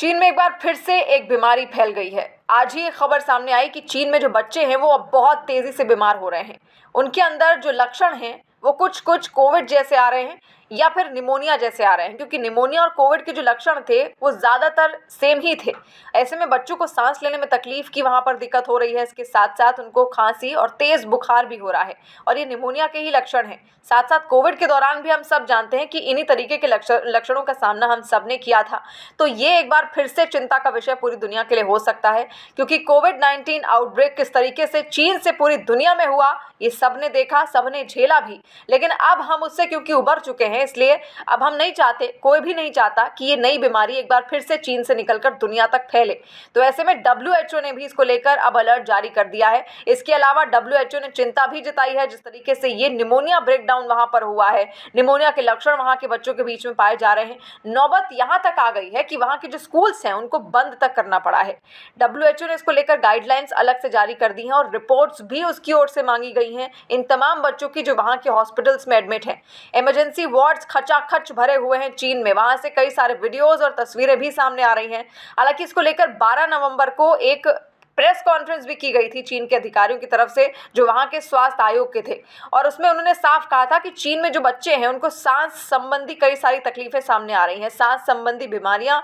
चीन में एक बार फिर से एक बीमारी फैल गई है। आज ही एक खबर सामने आई कि चीन में जो बच्चे हैं वो अब बहुत तेजी से बीमार हो रहे हैं। उनके अंदर जो लक्षण हैं वो कुछ कोविड जैसे आ रहे हैं या फिर निमोनिया जैसे आ रहे हैं, क्योंकि निमोनिया और कोविड के जो लक्षण थे वो ज़्यादातर सेम ही थे। ऐसे में बच्चों को सांस लेने में तकलीफ की वहाँ पर दिक्कत हो रही है। इसके साथ साथ उनको खांसी और तेज़ बुखार भी हो रहा है और ये निमोनिया के ही लक्षण हैं। साथ साथ कोविड के दौरान भी हम सब जानते हैं कि इन्हीं तरीके के लक्षणों का सामना हम सब ने किया था। तो ये एक बार फिर से चिंता का विषय पूरी दुनिया के लिए हो सकता है, क्योंकि कोविड-19 आउटब्रेक किस तरीके से चीन से पूरी दुनिया में हुआ ये सब ने देखा, सब ने झेला भी। लेकिन अब हम उससे क्योंकि उबर चुके हैं, इसलिए अब हम नहीं चाहते, कोई भी नहीं चाहता कि ये नई बीमारी एक बार फिर से चीन से निकलकर दुनिया तक फैले। तो ऐसे में WHO ने भी इसको लेकर अब अलर्ट जारी कर दिया है। इसके अलावा WHO ने चिंता भी जताई है जिस तरीके से ये निमोनिया ब्रेकडाउन वहां पर हुआ है, निमोनिया के लक्षण वहां के बच्चों के बीच में पाए जा रहे हैं। नौबत यहां तक आ गई है कि वहां के जो स्कूल्स हैं उनको बंद तक करना पड़ा है। WHO ने इसको लेकर गाइडलाइंस अलग से जारी कर दी हैं और रिपोर्ट्स भी उसकी ओर से मांगी गई हैं इन तमाम बच्चों की जो वहां के हॉस्पिटल्स में एडमिट हैं। इमरजेंसी वार्ड्स खचाखच भरे हुए हैं चीन में। वहां से कई सारे वीडियोस और तस्वीरें भी सामने आ रही हैं। हालांकि इसको लेकर 12 नवंबर को एक प्रेस कॉन्फ्रेंस भी की गई थी चीन के अधिकारियों की तरफ से जो वहां के स्वास्थ्य आयोग के थे, और उसमें उन्होंने साफ कहा था कि चीन में जो बच्चे हैं उनको सांस संबंधी कई सारी तकलीफें सामने आ रही हैं। सांस संबंधी बीमारियां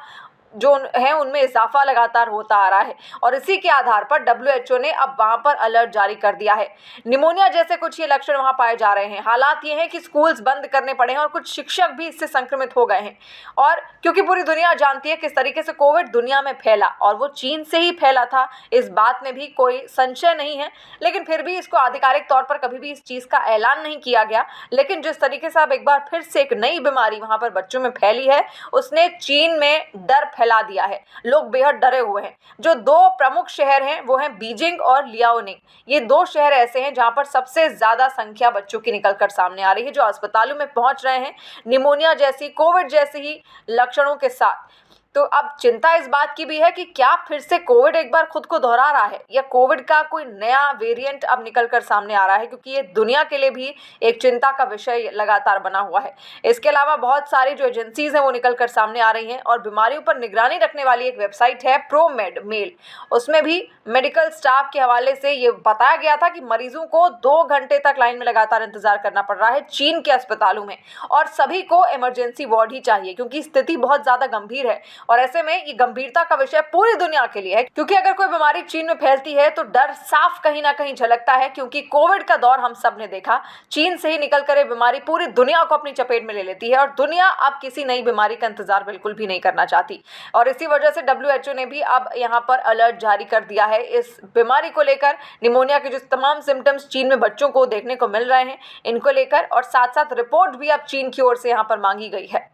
जो हैं उनमें इजाफा लगातार होता आ रहा है और इसी के आधार पर WHO ने अब वहां पर अलर्ट जारी कर दिया है। निमोनिया जैसे कुछ ये लक्षण वहां पाए जा रहे हैं। हालात ये हैं कि स्कूल्स बंद करने पड़े हैं और कुछ शिक्षक भी इससे संक्रमित हो गए हैं। और क्योंकि पूरी दुनिया जानती है किस तरीके से कोविड दुनिया में फैला और वो चीन से ही फैला था, इस बात में भी कोई संशय नहीं है। लेकिन फिर भी इसको आधिकारिक तौर पर कभी भी इस चीज़ का ऐलान नहीं किया गया। लेकिन जिस तरीके से अब एक बार फिर से एक नई बीमारी वहां पर बच्चों में फैली है, उसने चीन में डर फैला दिया है। लोग बेहद डरे हुए हैं। जो दो प्रमुख शहर हैं वो हैं बीजिंग और लियाओनिंग। ये दो शहर ऐसे हैं जहां पर सबसे ज्यादा संख्या बच्चों की निकलकर सामने आ रही है जो अस्पतालों में पहुंच रहे हैं निमोनिया जैसी, कोविड जैसी ही लक्षणों के साथ। तो अब चिंता इस बात की भी है कि क्या फिर से कोविड एक बार खुद को दोहरा रहा है या कोविड का कोई नया वेरिएंट अब निकलकर सामने आ रहा है, क्योंकि ये दुनिया के लिए भी एक चिंता का विषय लगातार बना हुआ है। इसके अलावा बहुत सारी जो एजेंसीज हैं वो निकलकर सामने आ रही हैं और बीमारियों पर निगरानी रखने वाली एक वेबसाइट है प्रोमेड मेल। उसमें भी मेडिकल स्टाफ के हवाले से ये बताया गया था कि मरीजों को 2 घंटे तक लाइन में लगातार इंतजार करना पड़ रहा है चीन के अस्पतालों में, और सभी को इमरजेंसी वार्ड ही चाहिए क्योंकि स्थिति बहुत ज्यादा गंभीर है। और ऐसे में ये गंभीरता का विषय पूरी दुनिया के लिए है, क्योंकि अगर कोई बीमारी चीन में फैलती है तो डर साफ कहीं ना कहीं झलकता है, क्योंकि कोविड का दौर हम सब ने देखा। चीन से ही निकलकर ये बीमारी पूरी दुनिया को अपनी चपेट में ले लेती है और दुनिया अब किसी नई बीमारी का इंतजार बिल्कुल भी नहीं करना चाहती। और इसी वजह से WHO ने भी अब यहाँ पर अलर्ट जारी कर दिया है इस बीमारी को लेकर। निमोनिया के जो तमाम सिम्टम्स चीन में बच्चों को देखने को मिल रहे हैं इनको लेकर, और साथ साथ रिपोर्ट भी अब चीन की ओर से यहाँ पर मांगी गई है।